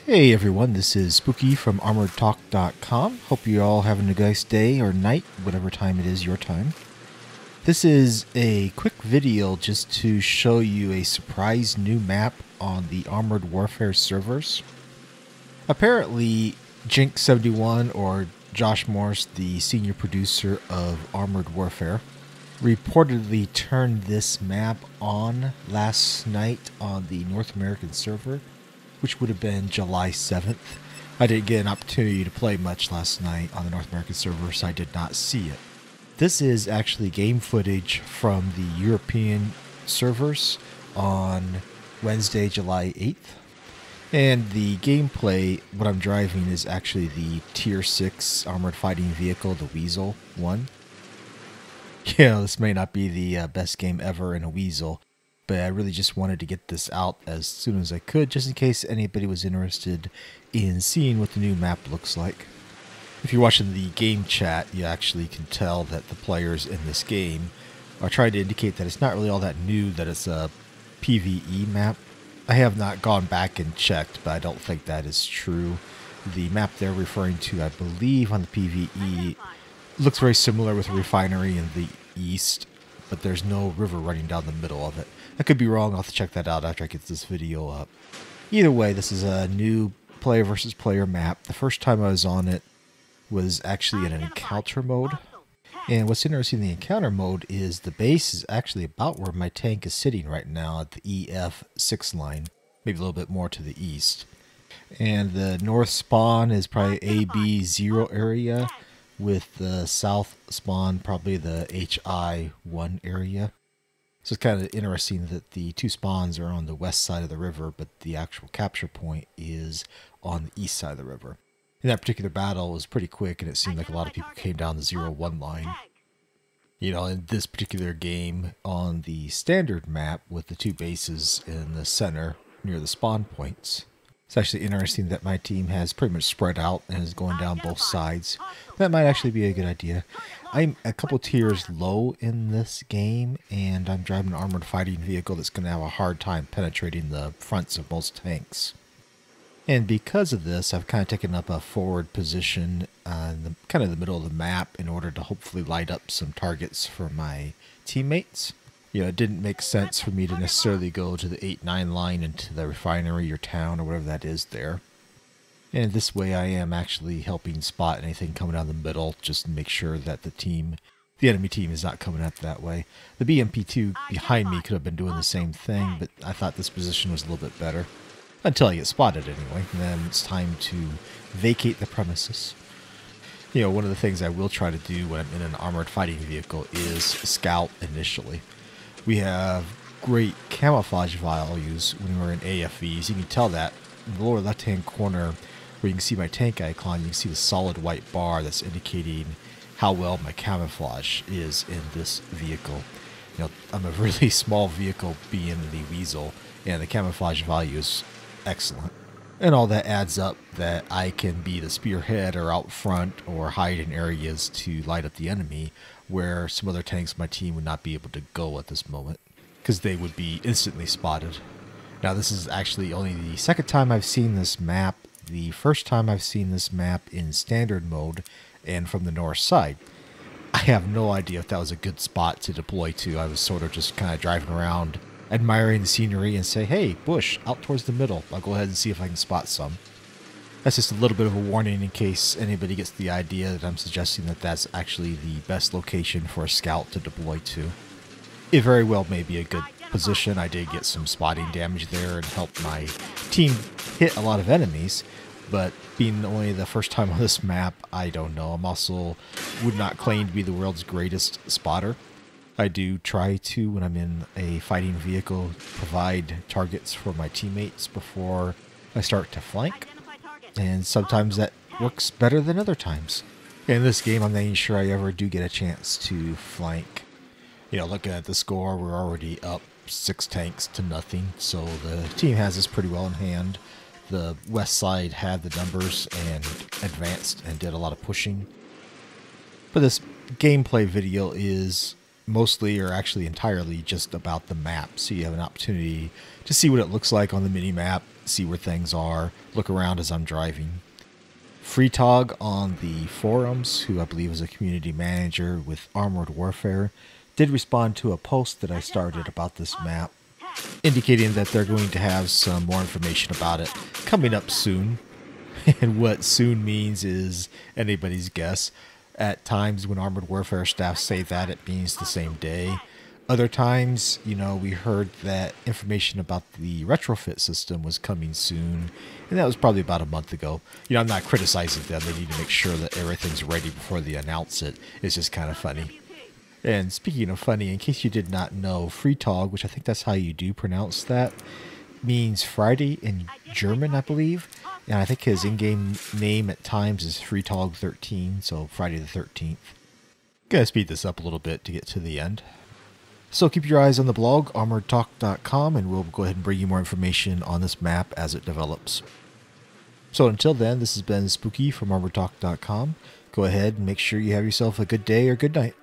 Hey everyone, this is Spooky from ArmoredTalk.com. Hope you're all having a nice day or night, whatever time it is your time. This is a quick video just to show you a surprise new map on the Armored Warfare servers. Apparently, Jinx71 or Josh Morse, the senior producer of Armored Warfare, reportedly turned this map on last night on the North American server, which would have been July 7th. I didn't get an opportunity to play much last night on the North American server, so I did not see it. This is actually game footage from the European servers on Wednesday, July 8th. And the gameplay, what I'm driving is actually the Tier 6 armored fighting vehicle, the Wiesel one. Yeah, this may not be the best game ever in a Wiesel, but I really just wanted to get this out as soon as I could, just in case anybody was interested in seeing what the new map looks like. If you're watching the game chat, you actually can tell that the players in this game are trying to indicate that it's not really all that new, that it's a PvE map. I have not gone back and checked, but I don't think that is true. The map they're referring to, I believe, on the PvE looks very similar with a refinery in the east, but there's no river running down the middle of it. I could be wrong. I'll have to check that out after I get this video up. Either way, this is a new player versus player map. The first time I was on it was actually in an encounter mode. And what's interesting in the encounter mode is the base is actually about where my tank is sitting right now at the EF6 line, maybe a little bit more to the east. And the north spawn is probably AB0 area, with the south spawn probably the HI1 area. So it's kind of interesting that the two spawns are on the west side of the river, but the actual capture point is on the east side of the river. And that particular battle was pretty quick, and it seemed like a lot of people came down the 0-1 line. You know, in this particular game, on the standard map with the two bases in the center near the spawn points, it's actually interesting that my team has pretty much spread out and is going down both sides. That might actually be a good idea. I'm a couple tiers low in this game, and I'm driving an armored fighting vehicle that's going to have a hard time penetrating the fronts of most tanks. And because of this, I've kind of taken up a forward position in kind of the middle of the map in order to hopefully light up some targets for my teammates. You know, it didn't make sense for me to necessarily go to the 8-9 line into the refinery or town or whatever that is there. And this way I am actually helping spot anything coming down the middle, just to make sure that the enemy team is not coming up that way. The BMP-2 behind me could have been doing the same thing, but I thought this position was a little bit better. Until I get spotted anyway, and then it's time to vacate the premises. You know, one of the things I will try to do when I'm in an armored fighting vehicle is scout initially. We have great camouflage values when we're in AFVs. You can tell that in the lower left-hand corner where you can see my tank icon, you can see the solid white bar that's indicating how well my camouflage is in this vehicle. You know, I'm a really small vehicle being the Wiesel, and the camouflage value is excellent. And all that adds up that I can be the spearhead or out front or hide in areas to light up the enemy where some other tanks in my team would not be able to go at this moment because they would be instantly spotted. Now this is actually only the second time I've seen this map. The first time I've seen this map in standard mode and from the north side. I have no idea if that was a good spot to deploy to. I was sort of just kind of driving around admiring the scenery and say, hey, bush, out towards the middle. I'll go ahead and see if I can spot some. That's just a little bit of a warning in case anybody gets the idea that I'm suggesting that that's actually the best location for a scout to deploy to. It very well may be a good position. I did get some spotting damage there and helped my team hit a lot of enemies, but being only the first time on this map, I don't know. I'm also would not claim to be the world's greatest spotter. I do try to, when I'm in a fighting vehicle, provide targets for my teammates before I start to flank. And sometimes that works better than other times. In this game, I'm making sure I ever do get a chance to flank. You know, looking at the score, we're already up 6 tanks to nothing. So the team has this pretty well in hand. The west side had the numbers and advanced and did a lot of pushing. But this gameplay video is mostly or actually entirely just about the map. So you have an opportunity to see what it looks like on the mini map, see where things are, look around as I'm driving. Freetog on the forums, who I believe is a community manager with Armored Warfare, did respond to a post that I started about this map, indicating that they're going to have some more information about it coming up soon. And what soon means is anybody's guess. At times when Armored Warfare staff say that, it means the same day. Other times, we heard that information about the retrofit system was coming soon, and that was probably about a month ago. I'm not criticizing them. They need to make sure that everything's ready before they announce it. It's just kind of funny. And speaking of funny, in case you did not know, Freetag, which I think that's how you do pronounce that, means Friday in German, I believe. And I think his in-game name at times is Freetag 13, so Friday the 13th. Gonna speed this up a little bit to get to the end. So keep your eyes on the blog, armoredtalk.com, and we'll go ahead and bring you more information on this map as it develops. So until then, this has been Spooky from armoredtalk.com. Go ahead and make sure you have yourself a good day or good night.